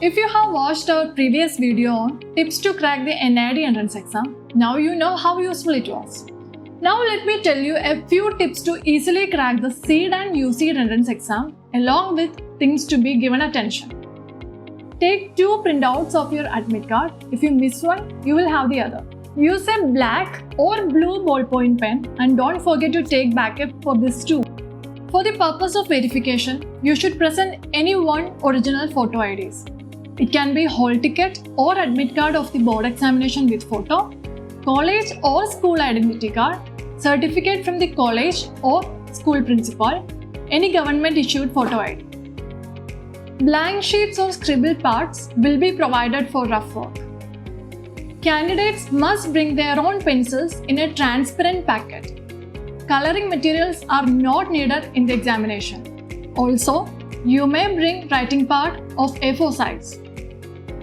If you have watched our previous video on tips to crack the NID entrance exam, now you know how useful it was. Now let me tell you a few tips to easily crack the CEED and UCEED entrance exam along with things to be given attention. Take 2 printouts of your admit card. If you miss one, you will have the other. Use a black or blue ballpoint pen and don't forget to take backup for this too. For the purpose of verification, you should present any one original photo IDs. It can be hall ticket or admit card of the board examination with photo, college or school identity card, certificate from the college or school principal, any government issued photo ID. Blank sheets or scribble parts will be provided for rough work. Candidates must bring their own pencils in a transparent packet. Coloring materials are not needed in the examination. Also, you may bring writing part of A4 size.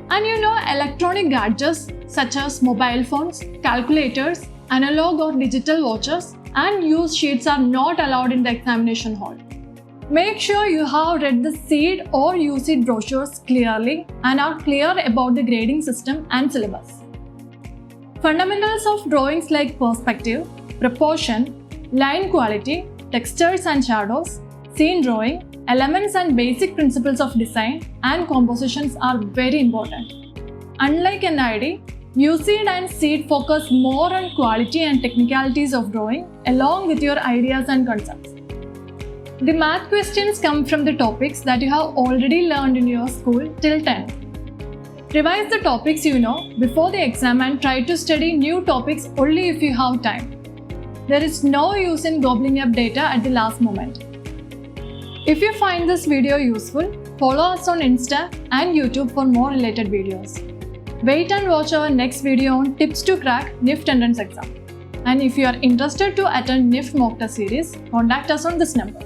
And electronic gadgets such as mobile phones, calculators, analog or digital watches, and used sheets are not allowed in the examination hall. Make sure you have read the CEED or UCEED brochures clearly and are clear about the grading system and syllabus. Fundamentals of drawings like perspective, proportion, line quality, textures and shadows, scene drawing, elements and basic principles of design and compositions are very important. Unlike NID, UCEED and CEED focus more on quality and technicalities of drawing along with your ideas and concepts. The math questions come from the topics that you have already learned in your school till 10th. Revise the topics you know before the exam and try to study new topics only if you have time. There is no use in gobbling up data at the last moment. If you find this video useful, follow us on Insta and YouTube for more related videos. Wait and watch our next video on tips to crack NIFT entrance exam. And if you are interested to attend NIFT mock test series, contact us on this number.